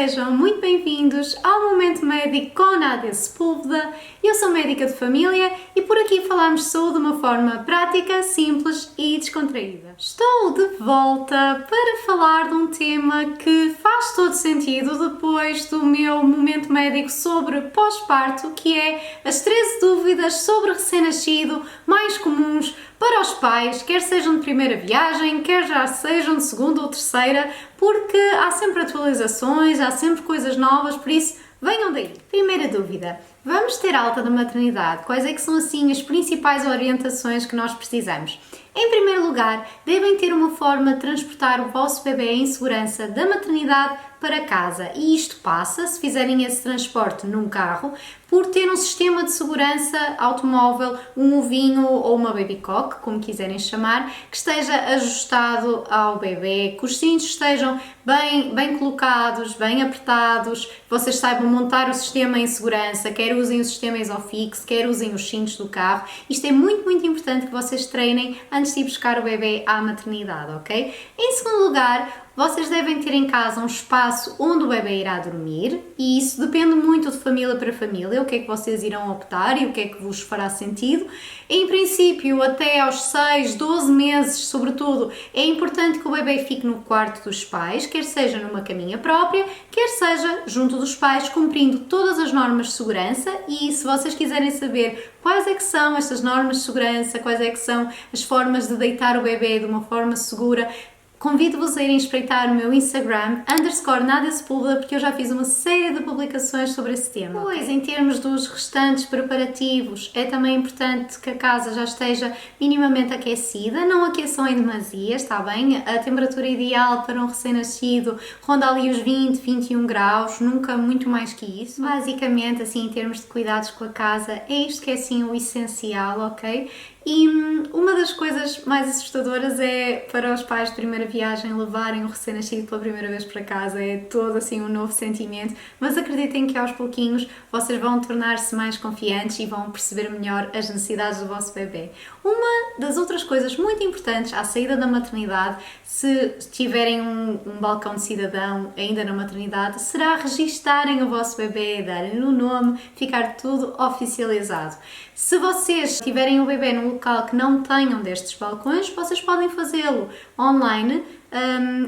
sejam muito bem-vindos ao Momento Médico com Nádia Sepúlveda. Eu sou médica de família e por aqui falamos de saúde de uma forma prática, simples e descontraída. Estou de volta para falar de um tema que faz todo sentido depois do meu Momento Médico sobre pós-parto, que é as 13 dúvidas sobre recém-nascido mais comuns para os pais, quer sejam de primeira viagem, quer já sejam de segunda ou terceira, porque há sempre atualizações, há sempre coisas novas, por isso venham daí. Primeira dúvida, vamos ter alta da maternidade? Quais é que são assim as principais orientações que nós precisamos? Em primeiro lugar, devem ter uma forma de transportar o vosso bebê em segurança da maternidade para casa e isto passa, se fizerem esse transporte num carro, por ter um sistema de segurança automóvel, um ovinho ou uma babycock, como quiserem chamar, que esteja ajustado ao bebê, que os cintos estejam bem colocados, bem apertados, que vocês saibam montar o sistema em segurança, quer usem o sistema Isofix, quer usem os cintos do carro. Isto é muito importante que vocês treinem antes de ir buscar o bebê à maternidade, ok? Em segundo lugar, vocês devem ter em casa um espaço onde o bebê irá dormir e isso depende muito de família para família, o que é que vocês irão optar e o que é que vos fará sentido. Em princípio, até aos 6, 12 meses, sobretudo, é importante que o bebê fique no quarto dos pais, quer seja numa caminha própria, quer seja junto dos pais, cumprindo todas as normas de segurança. E se vocês quiserem saber quais é que são estas normas de segurança, quais é que são as formas de deitar o bebê de uma forma segura, convido-vos a irem espreitar o meu Instagram, _Nádia Sepúlveda, porque eu já fiz uma série de publicações sobre esse tema. Pois, em termos dos restantes preparativos, é também importante que a casa já esteja minimamente aquecida, não aqueçam em demasia, está bem? A temperatura ideal para um recém-nascido ronda ali os 20, 21 graus, nunca muito mais que isso. Basicamente, assim, em termos de cuidados com a casa, é isto que é assim o essencial, ok? E uma das coisas mais assustadoras é para os pais de primeira viagem levarem o recém-nascido pela primeira vez para casa, é todo assim um novo sentimento, mas acreditem que aos pouquinhos vocês vão tornar-se mais confiantes e vão perceber melhor as necessidades do vosso bebê. Uma das outras coisas muito importantes à saída da maternidade, se tiverem um balcão de cidadão ainda na maternidade, será registarem o vosso bebê, darem-lhe o nome, ficar tudo oficializado. Se vocês tiverem o bebê num local que não tenham destes balcões, vocês podem fazê-lo online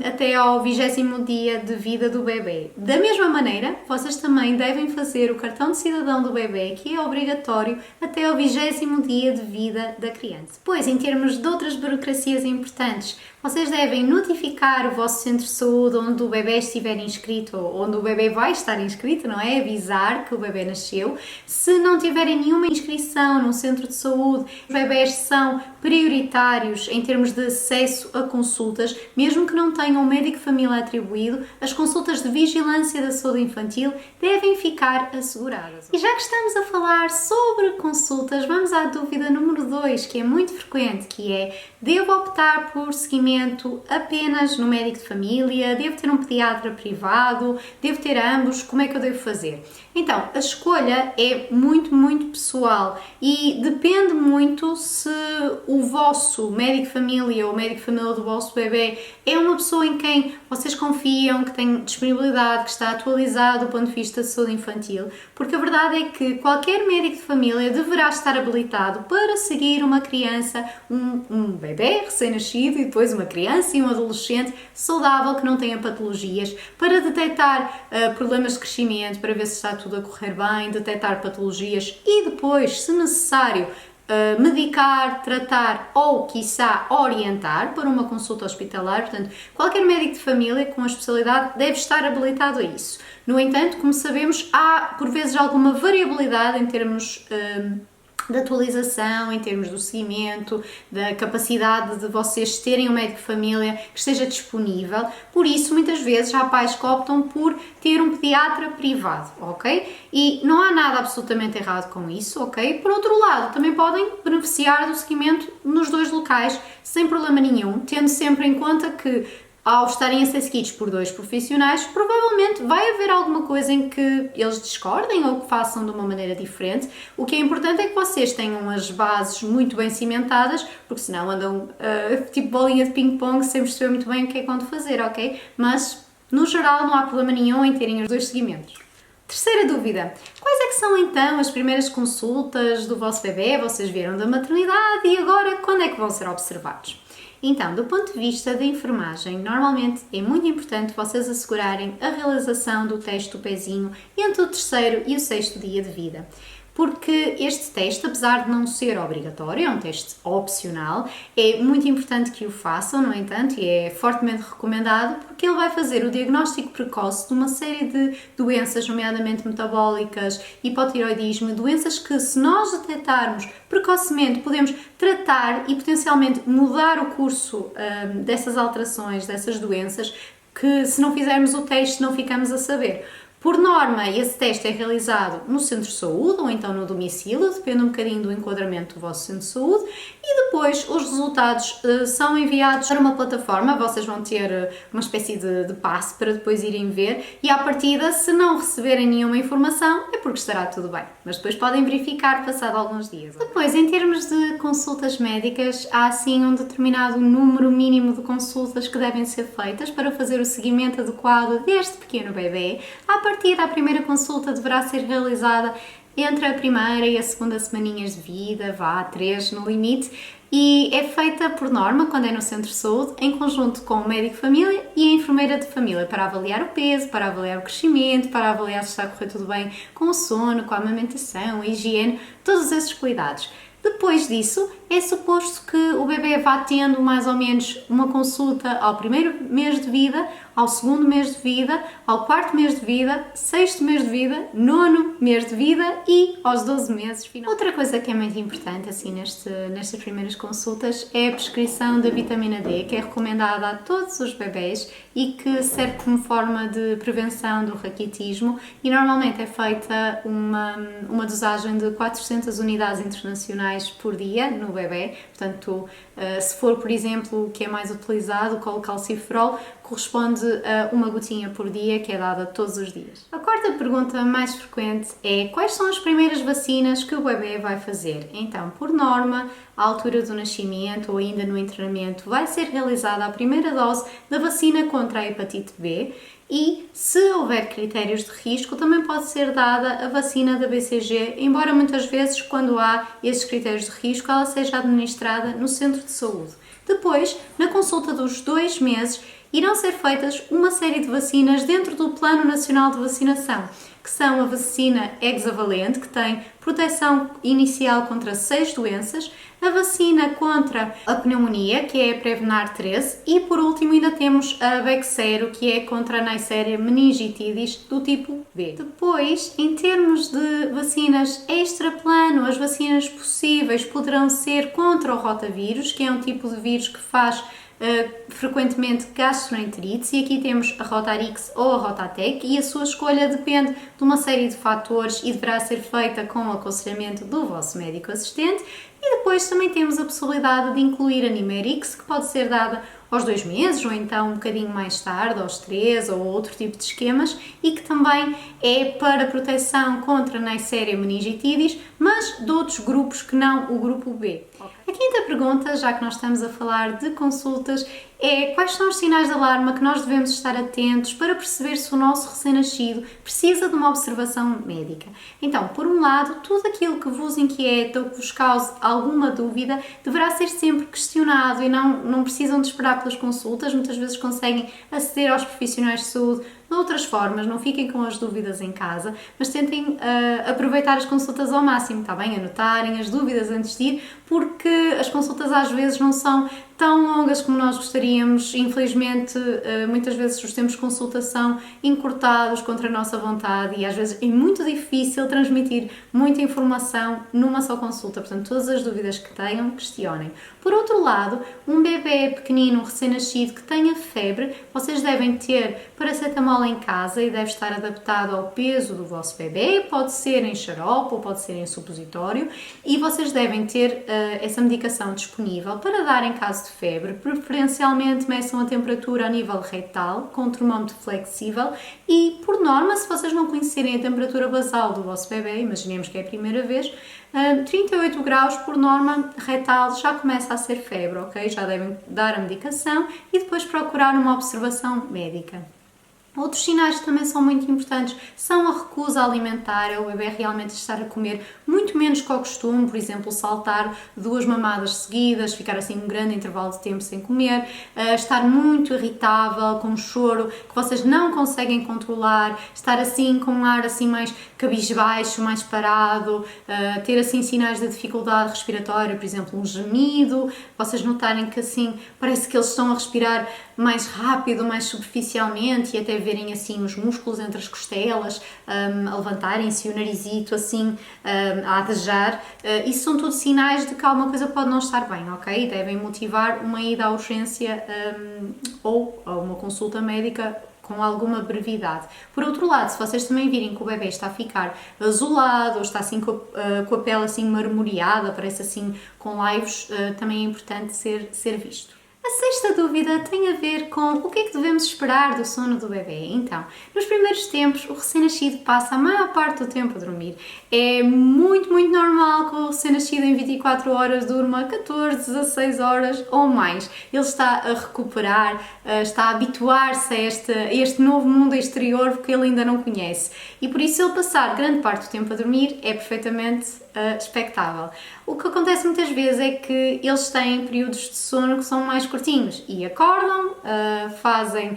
até ao 20º dia de vida do bebê. Da mesma maneira, vocês também devem fazer o cartão de cidadão do bebê, que é obrigatório até ao 20º dia de vida da criança. Depois, em termos de outras burocracias importantes, vocês devem notificar o vosso centro de saúde onde o bebê estiver inscrito ou onde o bebê vai estar inscrito, não é? Avisar que o bebê nasceu. Se não tiverem nenhuma inscrição num centro de saúde, os bebés são prioritários em termos de acesso a consultas, mesmo que não tenham um médico de família atribuído, as consultas de vigilância da saúde infantil devem ficar asseguradas. E já que estamos a falar sobre consultas, vamos à dúvida número 2, que é muito frequente, que é: devo optar por seguimento apenas no médico de família? Devo ter um pediatra privado? Devo ter ambos? Como é que eu devo fazer? Então, a escolha é muito pessoal e depende muito se o vosso médico de família ou o médico de família do vosso bebê é uma pessoa em quem vocês confiam, que tem disponibilidade, que está atualizado do ponto de vista de saúde infantil, porque a verdade é que qualquer médico de família deverá estar habilitado para seguir uma criança, um bebê recém-nascido e depois uma criança e um adolescente saudável que não tenha patologias, para detectar problemas de crescimento, para ver se está tudo a correr bem, detectar patologias e depois, se necessário, medicar, tratar ou, quiçá, orientar para uma consulta hospitalar. Portanto, qualquer médico de família com a especialidade deve estar habilitado a isso. No entanto, como sabemos, há por vezes alguma variabilidade em termos de atualização, em termos do seguimento, da capacidade de vocês terem um médico de família que esteja disponível. Por isso, muitas vezes, há pais que optam por ter um pediatra privado, ok? E não há nada absolutamente errado com isso, ok? Por outro lado, também podem beneficiar do seguimento nos dois locais, sem problema nenhum, tendo sempre em conta que, ao estarem a ser seguidos por dois profissionais, provavelmente vai haver alguma coisa em que eles discordem ou que façam de uma maneira diferente. O que é importante é que vocês tenham as bases muito bem cimentadas, porque senão andam tipo bolinha de ping-pong sem perceber muito bem o que é que vão fazer, ok? Mas No geral, não há problema nenhum em terem os dois seguimentos. Terceira dúvida: quais é que são então as primeiras consultas do vosso bebê? Vocês vieram da maternidade e agora quando é que vão ser observados? Então, do ponto de vista da enfermagem, normalmente é muito importante vocês assegurarem a realização do teste do pezinho entre o terceiro e o sexto dia de vida. Porque este teste, apesar de não ser obrigatório, é um teste opcional, é muito importante que o façam, no entanto, e é fortemente recomendado, porque ele vai fazer o diagnóstico precoce de uma série de doenças, nomeadamente metabólicas, hipotiroidismo, doenças que, se nós detectarmos precocemente, podemos tratar e potencialmente mudar o curso dessas alterações, dessas doenças, que se não fizermos o teste não ficamos a saber. Por norma, esse teste é realizado no centro de saúde ou então no domicílio, depende um bocadinho do enquadramento do vosso centro de saúde, e depois os resultados são enviados para uma plataforma. Vocês vão ter uma espécie de passe para depois irem ver, e à partida, se não receberem nenhuma informação, é porque estará tudo bem, mas depois podem verificar passado alguns dias. Depois, em termos de consultas médicas, há assim um determinado número mínimo de consultas que devem ser feitas para fazer o seguimento adequado deste pequeno bebê. A partir da primeira consulta deverá ser realizada entre a primeira e a segunda semaninhas de vida, vá, 3 no limite, e é feita por norma, quando é no centro de saúde, em conjunto com o médico de família e a enfermeira de família, para avaliar o peso, para avaliar o crescimento, para avaliar se está a correr tudo bem com o sono, com a amamentação, a higiene, todos esses cuidados. Depois disso, é suposto que o bebê vá tendo mais ou menos uma consulta ao primeiro mês de vida, ao segundo mês de vida, ao quarto mês de vida, sexto mês de vida, nono mês de vida e aos 12 meses final. Outra coisa que é muito importante assim nestas primeiras consultas é a prescrição da vitamina D, que é recomendada a todos os bebés e que serve como forma de prevenção do raquitismo, e normalmente é feita uma dosagem de 400 unidades internacionais por dia no bebê. Portanto, se for, por exemplo, o que é mais utilizado, o colecalciferol, corresponde a uma gotinha por dia, que é dada todos os dias. A quarta pergunta mais frequente é: quais são as primeiras vacinas que o bebê vai fazer? Então, por norma, à altura do nascimento ou ainda no internamento, vai ser realizada a primeira dose da vacina contra a hepatite B, e, se houver critérios de risco, também pode ser dada a vacina da BCG, embora muitas vezes, quando há esses critérios de risco, ela seja administrada no centro de saúde. Depois, na consulta dos 2 meses, irão ser feitas uma série de vacinas dentro do Plano Nacional de Vacinação, que são a vacina hexavalente, que tem proteção inicial contra 6 doenças, a vacina contra a pneumonia, que é a Prevnar 13, e por último ainda temos a Bexsero, que é contra a Neisseria meningitidis do tipo B. Depois, em termos de vacinas extra-plano, as vacinas possíveis poderão ser contra o rotavírus, que é um tipo de vírus que faz frequentemente gastroenterites, e aqui temos a Rotarix ou a Rotatec, e a sua escolha depende de uma série de fatores e deverá ser feita com o aconselhamento do vosso médico assistente. E depois também temos a possibilidade de incluir a Nimerix, que pode ser dada aos 2 meses ou então um bocadinho mais tarde, aos 3, ou outro tipo de esquemas, e que também é para proteção contra a Neisseria meningitidis, mas de outros grupos que não o grupo B. A quinta pergunta, já que nós estamos a falar de consultas, é: quais são os sinais de alarme que nós devemos estar atentos para perceber se o nosso recém-nascido precisa de uma observação médica? Então, por um lado, tudo aquilo que vos inquieta ou que vos cause alguma dúvida deverá ser sempre questionado, e não precisam de esperar pelas consultas. Muitas vezes conseguem aceder aos profissionais de saúde de outras formas. Não fiquem com as dúvidas em casa, mas tentem aproveitar as consultas ao máximo, está bem? Anotarem as dúvidas antes de ir, porque as consultas às vezes não são tão longas como nós gostaríamos. Infelizmente, muitas vezes os tempos de consulta são encurtados contra a nossa vontade, e às vezes é muito difícil transmitir muita informação numa só consulta. Portanto, todas as dúvidas que tenham, questionem. Por outro lado, um bebê pequenino, recém-nascido, que tenha febre, vocês devem ter paracetamol em casa e deve estar adaptado ao peso do vosso bebê. Pode ser em xarope ou pode ser em supositório, e vocês devem ter essa medicação disponível para dar em caso de febre. Preferencialmente meçam a temperatura a nível retal com um termómetro flexível, e por norma, se vocês não conhecerem a temperatura basal do vosso bebê, imaginemos que é a primeira vez, 38 graus por norma retal já começa a ser febre, ok? Já devem dar a medicação e depois procurar uma observação médica. Outros sinais que também são muito importantes são a recusa alimentar, é o bebê realmente estar a comer muito menos que o costume, por exemplo, saltar 2 mamadas seguidas, ficar assim um grande intervalo de tempo sem comer, estar muito irritável, com choro que vocês não conseguem controlar, estar assim com um ar assim mais cabisbaixo, mais parado, ter assim sinais de dificuldade respiratória, por exemplo, um gemido, vocês notarem que assim parece que eles estão a respirar mais rápido, mais superficialmente e até verem assim os músculos entre as costelas a levantarem-se e o narizito assim a adejar. Isso são tudo sinais de que alguma coisa pode não estar bem, ok? Devem motivar uma ida à urgência ou a uma consulta médica com alguma brevidade. Por outro lado, se vocês também virem que o bebê está a ficar azulado ou está assim com a pele assim marmoreada, parece assim com laivos, também é importante ser visto. A sexta dúvida tem a ver com o que é que devemos esperar do sono do bebê. Então, nos primeiros tempos, o recém-nascido passa a maior parte do tempo a dormir. É muito muito normal que o recém-nascido em 24 horas durma 14, 16 horas ou mais. Ele está a recuperar, está a habituar-se a este novo mundo exterior que ele ainda não conhece. E por isso ele passar grande parte do tempo a dormir é perfeitamente expectável. O que acontece muitas vezes é que eles têm períodos de sono que são mais curtinhos e acordam, fazem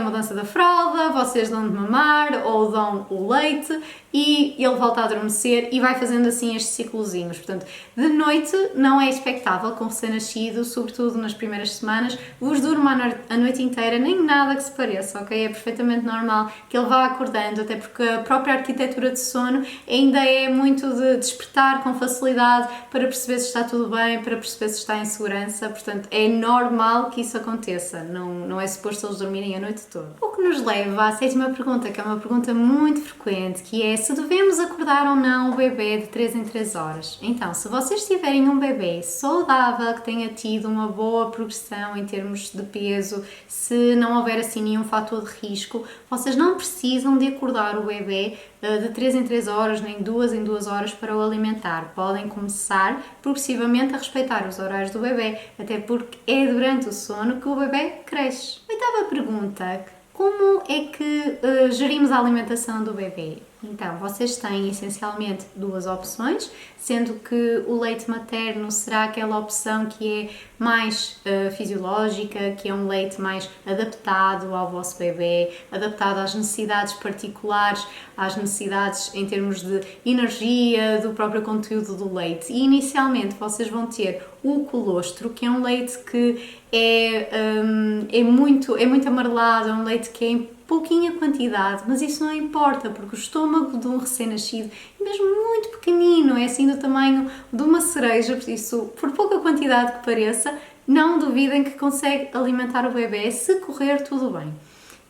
a mudança da fralda, vocês dão de mamar ou dão o leite e ele volta a adormecer e vai fazendo assim estes ciclozinhos. Portanto, de noite não é expectável que um recém-nascido, sobretudo nas primeiras semanas, vos durma a noite inteira, nem nada que se pareça, ok? É perfeitamente normal que ele vá acordando, até porque a própria arquitetura de sono ainda é muito de despertar com facilidade para perceber se está tudo bem, para perceber se está em segurança. Portanto, é normal que isso aconteça, não é suposto eles dormirem a noite toda. O que nos leva à sétima pergunta, que é uma pergunta muito frequente, que é se devemos acordar ou não o bebê de 3 em 3 horas. Então, se vocês tiverem um bebê saudável, que tenha tido uma boa progressão em termos de peso, se não houver assim nenhum fator de risco, vocês não precisam de acordar o bebê de 3 em 3 horas, nem 2 em 2 horas para o alimentar. Podem começar progressivamente a respeitar os horários do bebê, até porque é durante o sono que o bebê cresce. Oitava pergunta: como é que gerimos a alimentação do bebê? Então, vocês têm essencialmente 2 opções, sendo que o leite materno será aquela opção que é mais fisiológica, que é um leite mais adaptado ao vosso bebê, adaptado às necessidades particulares, às necessidades em termos de energia, do próprio conteúdo do leite. E inicialmente vocês vão ter o colostro, que é um leite que é muito amarelado, é um leite que é em pouquinha quantidade, mas isso não importa, porque o estômago de um recém-nascido é mesmo muito pequenino, é assim do tamanho de uma cereja, por isso, por pouca quantidade que pareça, não duvidem que consegue alimentar o bebê se correr tudo bem.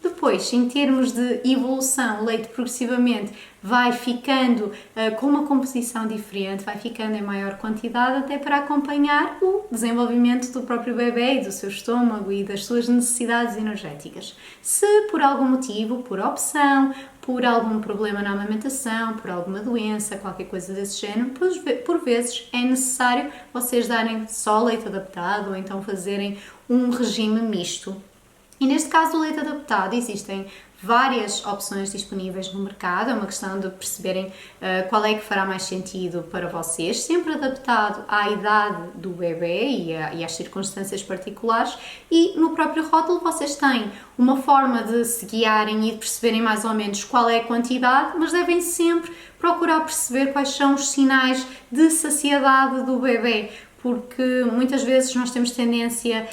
Depois, em termos de evolução, o leite progressivamente vai ficando com uma composição diferente, vai ficando em maior quantidade, até para acompanhar o desenvolvimento do próprio bebê e do seu estômago e das suas necessidades energéticas. Se por algum motivo, por opção, por algum problema na amamentação, por alguma doença, qualquer coisa desse género, por vezes é necessário vocês darem só leite adaptado ou então fazerem um regime misto. E neste caso do leite adaptado existem várias opções disponíveis no mercado, é uma questão de perceberem qual é que fará mais sentido para vocês, sempre adaptado à idade do bebê e às circunstâncias particulares, e no próprio rótulo vocês têm uma forma de se guiarem e de perceberem mais ou menos qual é a quantidade, mas devem sempre procurar perceber quais são os sinais de saciedade do bebê, porque muitas vezes nós temos tendência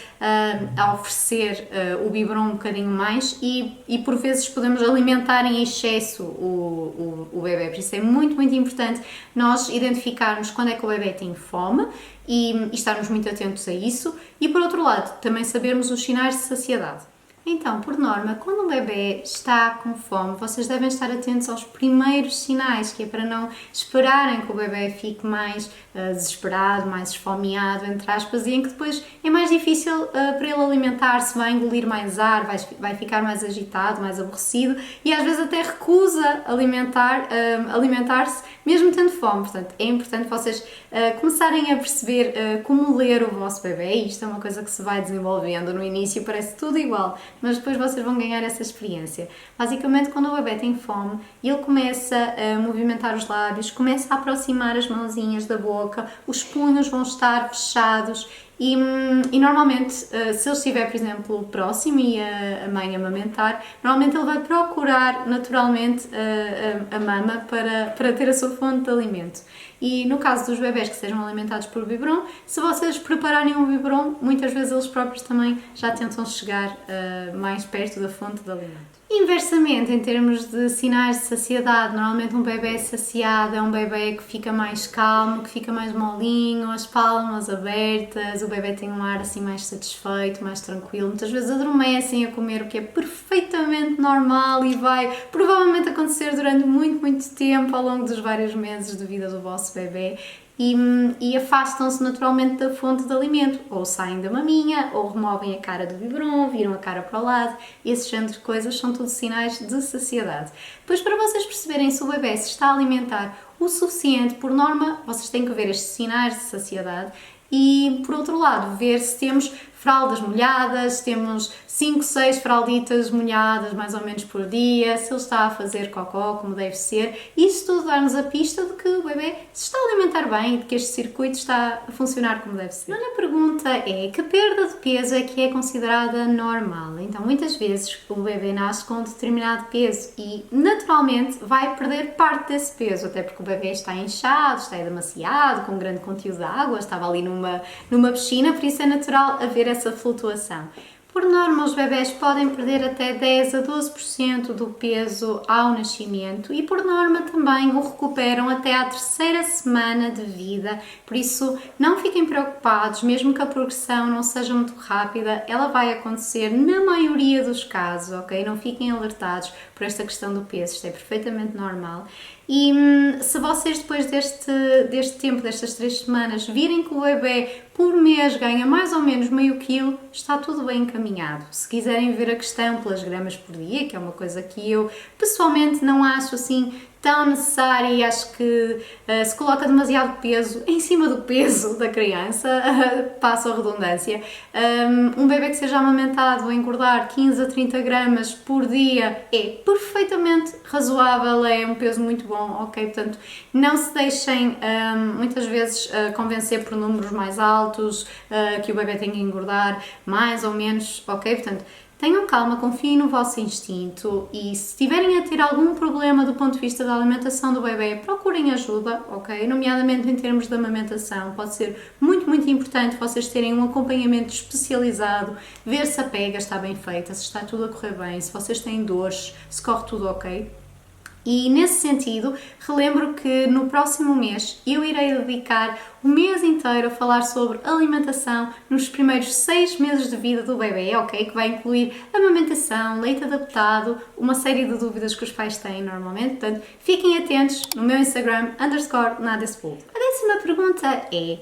a oferecer o biberon um bocadinho mais e por vezes podemos alimentar em excesso o bebê. Por isso é muito, muito importante nós identificarmos quando é que o bebê tem fome e estarmos muito atentos a isso, e por outro lado também sabermos os sinais de saciedade. Então, por norma, quando um bebê está com fome, vocês devem estar atentos aos primeiros sinais, que é para não esperarem que o bebê fique mais desesperado, mais esfomeado, entre aspas, e em que depois é mais difícil para ele alimentar-se, vai engolir mais ar, vai ficar mais agitado, mais aborrecido e às vezes até recusa alimentar-se mesmo tendo fome. Portanto, é importante vocês começarem a perceber como ler o vosso bebê, e isto é uma coisa que se vai desenvolvendo. No início parece tudo igual, mas depois vocês vão ganhar essa experiência. Basicamente, quando o bebê tem fome, ele começa a movimentar os lábios, começa a aproximar as mãozinhas da boca, os punhos vão estar fechados e normalmente, se ele estiver, por exemplo, próximo e a mãe amamentar, normalmente ele vai procurar naturalmente a mama para ter a sua fonte de alimento. E no caso dos bebés que sejam alimentados por biberon, se vocês prepararem um biberon, muitas vezes eles próprios também já tentam chegar mais perto da fonte de alimento. Inversamente, em termos de sinais de saciedade, normalmente um bebê saciado é um bebê que fica mais calmo, que fica mais molinho, as palmas abertas, o bebê tem um ar assim mais satisfeito, mais tranquilo. Muitas vezes adormecem a comer, o que é perfeitamente normal e vai provavelmente acontecer durante muito, muito tempo ao longo dos vários meses de vida do vosso bebê. E afastam-se naturalmente da fonte de alimento, ou saem da maminha, ou removem a cara do biberon, viram a cara para o lado, esse género de coisas são tudo sinais de saciedade. Depois, para vocês perceberem se o bebê se está a alimentar o suficiente, por norma, vocês têm que ver estes sinais de saciedade e, por outro lado, ver se temos fraldas molhadas, temos 5, 6 fralditas molhadas mais ou menos por dia, se ele está a fazer cocó como deve ser. Isso tudo dá-nos a pista de que o bebê se está a alimentar bem e de que este circuito está a funcionar como deve ser. A segunda pergunta é: que perda de peso é que é considerada normal? Então, muitas vezes o bebê nasce com um determinado peso e naturalmente vai perder parte desse peso, até porque o bebê está inchado, está edemaciado, com um grande conteúdo de água, estava ali numa piscina, por isso é natural haver essa flutuação. Por norma, os bebés podem perder até 10 a 12% do peso ao nascimento e, por norma, também o recuperam até à 3ª semana de vida. Por isso, não fiquem preocupados, mesmo que a progressão não seja muito rápida, ela vai acontecer na maioria dos casos, ok? Não fiquem alertados por esta questão do peso, isto é perfeitamente normal. E se vocês depois deste tempo, destas 3 semanas, virem que o bebê por mês ganha mais ou menos meio quilo, está tudo bem encaminhado. Se quiserem ver a questão pelas gramas por dia, que é uma coisa que eu pessoalmente não acho assim tão necessária e acho que se coloca demasiado peso em cima do peso da criança, passo a redundância. Um bebê que seja amamentado a engordar 15 a 30 gramas por dia é perfeitamente razoável, é um peso muito bom, ok? Portanto, não se deixem muitas vezes convencer por números mais altos, que o bebê tem que engordar mais ou menos, ok? Portanto, tenham calma, confiem no vosso instinto e se estiverem a ter algum problema do ponto de vista da alimentação do bebê, procurem ajuda, ok? Nomeadamente em termos de amamentação, pode ser muito, muito importante vocês terem um acompanhamento especializado, ver se a pega está bem feita, se está tudo a correr bem, se vocês têm dores, se corre tudo ok. E nesse sentido, relembro que no próximo mês eu irei dedicar o mês inteiro a falar sobre alimentação nos primeiros 6 meses de vida do bebê, ok? Que vai incluir amamentação, leite adaptado, uma série de dúvidas que os pais têm normalmente. Portanto, fiquem atentos no meu Instagram, _nadespolvo. A 10ª pergunta é: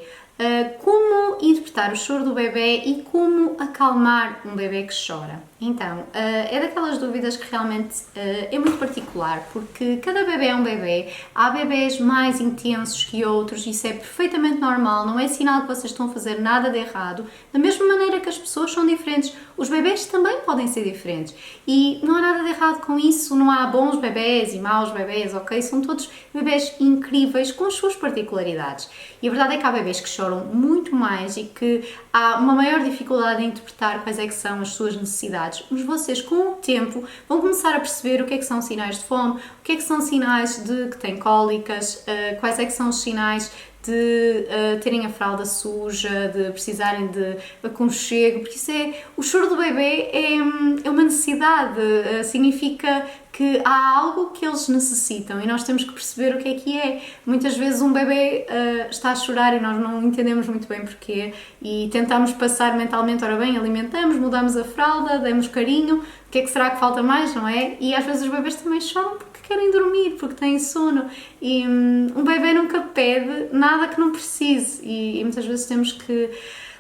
como interpretar o choro do bebê e como acalmar um bebê que chora? Então, é daquelas dúvidas que realmente é muito particular, porque cada bebê é um bebê, há bebés mais intensos que outros, isso é perfeitamente normal, não é sinal que vocês estão a fazer nada de errado, da mesma maneira que as pessoas são diferentes, os bebés também podem ser diferentes, e não há nada de errado com isso, não há bons bebés e maus bebés, ok? São todos bebés incríveis com as suas particularidades, e a verdade é que há bebés que choram muito mais e que há uma maior dificuldade em interpretar quais é que são as suas necessidades. Mas vocês, com o tempo, vão começar a perceber o que é que são sinais de fome, o que é que são sinais de que têm cólicas, quais é que são os sinais de terem a fralda suja, de precisarem de aconchego, porque isso o choro do bebê é uma necessidade, significa que há algo que eles necessitam e nós temos que perceber o que é. Muitas vezes um bebê está a chorar e nós não entendemos muito bem porquê e tentamos passar mentalmente, ora bem, alimentamos, mudamos a fralda, damos carinho, o que é que será que falta mais, não é? E às vezes os bebês também choram porque querem dormir, porque têm sono e um bebê nunca pede nada que não precise e muitas vezes temos que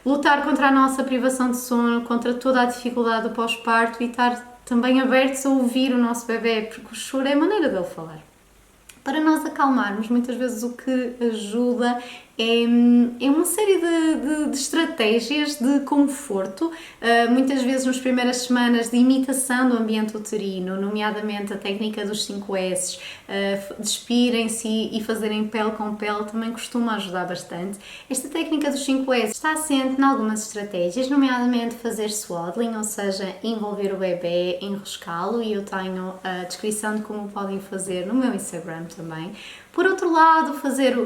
lutar contra a nossa privação de sono, contra toda a dificuldade do pós-parto e estar também abertos a ouvir o nosso bebê, porque o choro é a maneira dele falar. Para nós acalmarmos, muitas vezes o que ajuda é uma série de estratégias de conforto, muitas vezes nas primeiras semanas de imitação do ambiente uterino, nomeadamente a técnica dos 5S, despirem-se e fazerem pele com pele também costuma ajudar bastante. Esta técnica dos 5S está assente em algumas estratégias, nomeadamente fazer swaddling, ou seja, envolver o bebê, enroscá-lo, e eu tenho a descrição de como podem fazer no meu Instagram também. Por outro lado, fazer o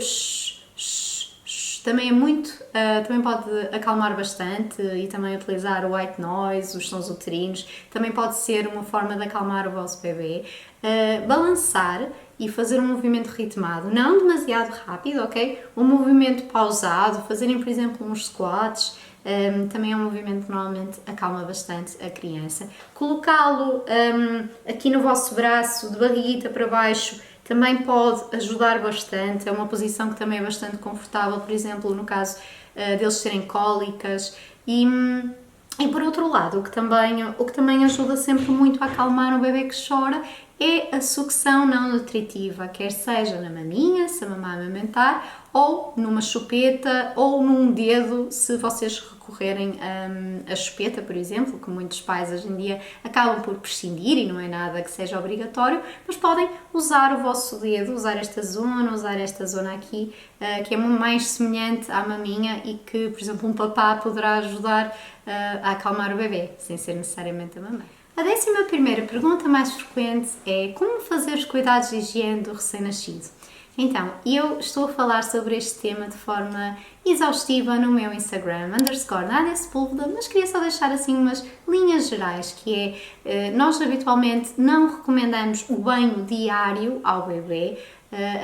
também é também pode acalmar bastante, e também utilizar o white noise, os sons uterinos, também pode ser uma forma de acalmar o vosso bebê. Balançar e fazer um movimento ritmado, não demasiado rápido, ok? Um movimento pausado, fazerem, por exemplo, uns squats, também é um movimento que normalmente acalma bastante a criança. Colocá-lo aqui no vosso braço, de barriguita para baixo, também pode ajudar bastante. É uma posição que também é bastante confortável, por exemplo, no caso deles terem cólicas. E por outro lado, o que também ajuda sempre muito a acalmar um bebê que chora é a sucção não nutritiva, quer seja na maminha, se a mamãe amamentar, ou numa chupeta, ou num dedo, se vocês recorrerem a chupeta, por exemplo, que muitos pais hoje em dia acabam por prescindir, e não é nada que seja obrigatório, mas podem usar o vosso dedo, usar esta zona aqui, que é mais semelhante à maminha e que, por exemplo, um papá poderá ajudar a acalmar o bebê, sem ser necessariamente a mamãe. A 11ª pergunta mais frequente é: como fazer os cuidados de higiene do recém-nascido? Então, eu estou a falar sobre este tema de forma exaustiva no meu Instagram, _Nádia Sepúlveda, mas queria só deixar assim umas linhas gerais, que é, nós habitualmente não recomendamos o banho diário ao bebê,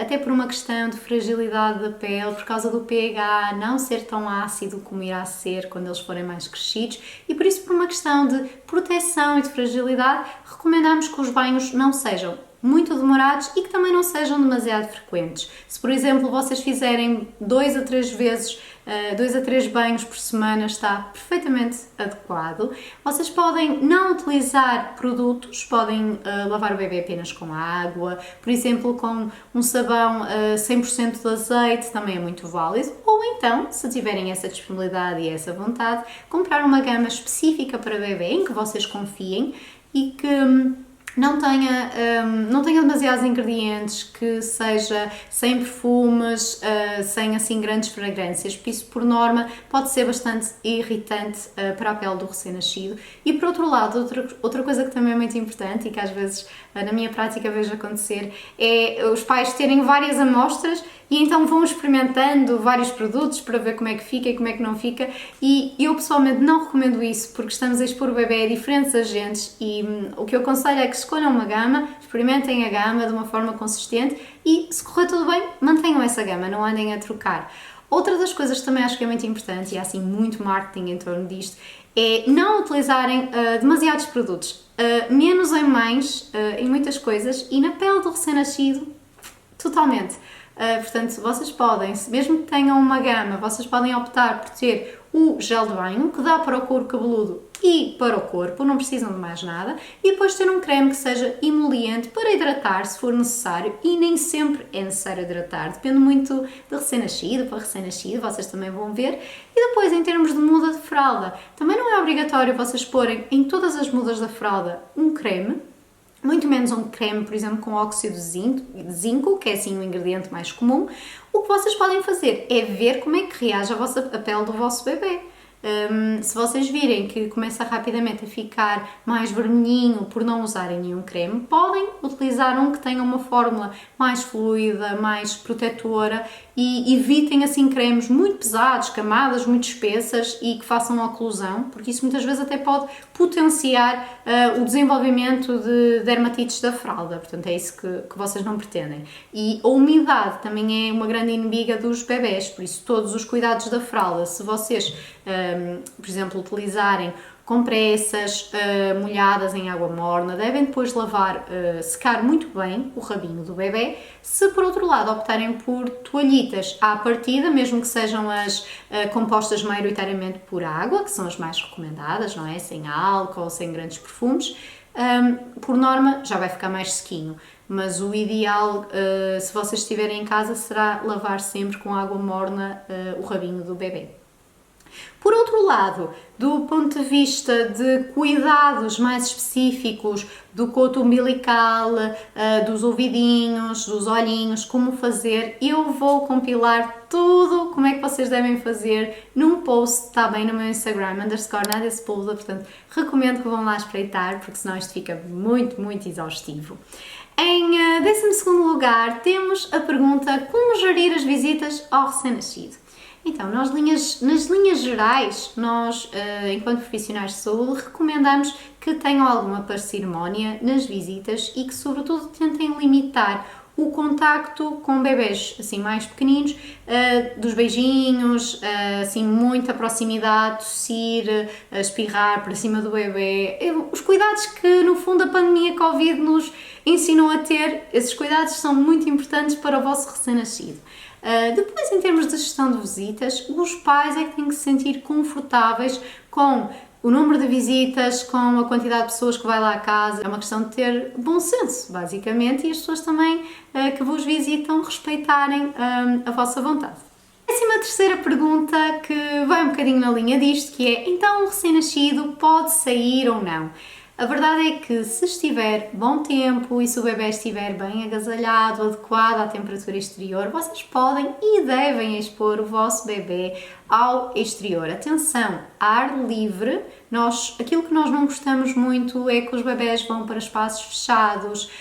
até por uma questão de fragilidade da pele, por causa do pH não ser tão ácido como irá ser quando eles forem mais crescidos, e por isso, por uma questão de proteção e de fragilidade, recomendamos que os banhos não sejam muito demorados e que também não sejam demasiado frequentes. Se, por exemplo, vocês fizerem 2 a 3 banhos por semana, está perfeitamente adequado. Vocês podem não utilizar produtos, podem lavar o bebê apenas com água, por exemplo, com um sabão 100% de azeite, também é muito válido. Ou então, se tiverem essa disponibilidade e essa vontade, comprar uma gama específica para bebê em que vocês confiem e que não tenha demasiados ingredientes, que seja sem perfumes, sem assim grandes fragrâncias, porque isso por norma pode ser bastante irritante para a pele do recém-nascido. E por outro lado, outra coisa que também é muito importante e que às vezes na minha prática vejo acontecer é os pais terem várias amostras e então vão experimentando vários produtos para ver como é que fica e como é que não fica, e eu pessoalmente não recomendo isso, porque estamos a expor o bebê a diferentes agentes, e o que eu aconselho é que escolham uma gama, experimentem a gama de uma forma consistente e, se correr tudo bem, mantenham essa gama, não andem a trocar. Outra das coisas que também acho que é muito importante, e há assim muito marketing em torno disto, é não utilizarem demasiados produtos. Menos é mais em muitas coisas, e na pele do recém-nascido, totalmente. Portanto, vocês podem, mesmo que tenham uma gama, vocês podem optar por ter o gel de banho, que dá para o couro cabeludo e para o corpo, não precisam de mais nada, e depois ter um creme que seja emoliente para hidratar, se for necessário, e nem sempre é necessário hidratar, depende muito de recém-nascido para recém-nascido, vocês também vão ver. E depois, em termos de muda de fralda, também não é obrigatório vocês porem em todas as mudas da fralda um creme, muito menos um creme, por exemplo, com óxido de zinco, que é assim o ingrediente mais comum. O que vocês podem fazer é ver como é que reage a pele do vosso bebê. Se vocês virem que começa rapidamente a ficar mais vermelhinho por não usarem nenhum creme, podem utilizar um que tenha uma fórmula mais fluida, mais protetora, e evitem assim cremes muito pesados, camadas muito espessas e que façam oclusão, porque isso muitas vezes até pode potenciar o desenvolvimento de dermatites da fralda, portanto é isso que vocês não pretendem. E a umidade também é uma grande inimiga dos bebés, por isso todos os cuidados da fralda, se vocês, por exemplo, utilizarem compressas molhadas em água morna, devem depois lavar, secar muito bem o rabinho do bebê. Se por outro lado optarem por toalhitas à partida, mesmo que sejam as compostas maioritariamente por água, que são as mais recomendadas, não é? Sem álcool, sem grandes perfumes, por norma já vai ficar mais sequinho. Mas o ideal, se vocês estiverem em casa, será lavar sempre com água morna o rabinho do bebê. Por outro lado, do ponto de vista de cuidados mais específicos do coto umbilical, dos ouvidinhos, dos olhinhos, como fazer, eu vou compilar tudo como é que vocês devem fazer num post, está bem, no meu Instagram, _NadiaSepulveda, portanto recomendo que vão lá espreitar, porque senão isto fica muito exaustivo. Em 12º lugar, temos a pergunta: como gerir as visitas ao recém-nascido? Então, nas linhas gerais, nós, enquanto profissionais de saúde, recomendamos que tenham alguma parcimónia nas visitas e que, sobretudo, tentem limitar o contacto com bebés assim mais pequeninos, dos beijinhos, assim muita proximidade, tossir, espirrar para cima do bebê, os cuidados que no fundo a pandemia Covid nos ensinou a ter. Esses cuidados são muito importantes para o vosso recém-nascido. Depois, em termos de gestão de visitas, os pais é que têm que se sentir confortáveis com o número de visitas, com a quantidade de pessoas que vai lá à casa. É uma questão de ter bom senso, basicamente, e as pessoas também que vos visitam respeitarem a vossa vontade. 13ª pergunta, que vai um bocadinho na linha disto, que é: então o recém-nascido pode sair ou não? A verdade é que, se estiver bom tempo e se o bebê estiver bem agasalhado, adequado à temperatura exterior, vocês podem e devem expor o vosso bebê ao exterior. Atenção, ar livre. Aquilo que nós não gostamos muito é que os bebés vão para espaços fechados,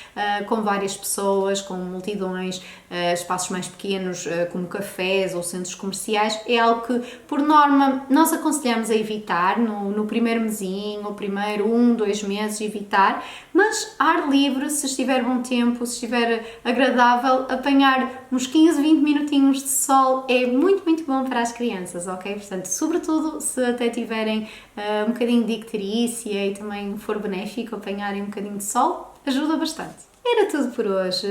com várias pessoas, com multidões, espaços mais pequenos, como cafés ou centros comerciais. É algo que, por norma, nós aconselhamos a evitar no primeiro mesinho, ou primeiro 2 meses, evitar, mas ar livre, se estiver bom tempo, se estiver agradável, apanhar uns 15, 20 minutinhos de sol é muito bom para as crianças, ok? Portanto, sobretudo se até tiverem um bocadinho de icterícia e também for benéfico apanharem um bocadinho de sol, ajuda bastante. Era tudo por hoje.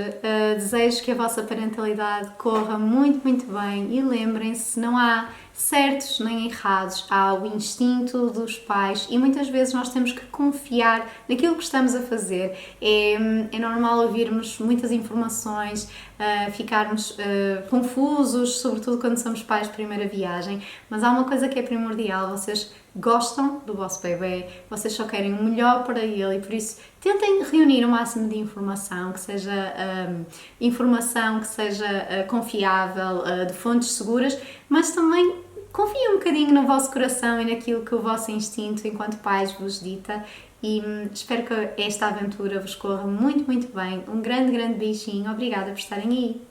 Desejo que a vossa parentalidade corra muito bem e lembrem-se, não há certos nem errados, há o instinto dos pais e muitas vezes nós temos que confiar naquilo que estamos a fazer. É normal ouvirmos muitas informações, ficarmos confusos, sobretudo quando somos pais de primeira viagem, mas há uma coisa que é primordial: vocês gostam do vosso bebê, vocês só querem o melhor para ele e por isso tentem reunir o máximo de informação, que seja confiável, de fontes seguras, mas também confiem um bocadinho no vosso coração e naquilo que o vosso instinto enquanto pais vos dita. E espero que esta aventura vos corra muito bem. Um grande beijinho. Obrigada por estarem aí.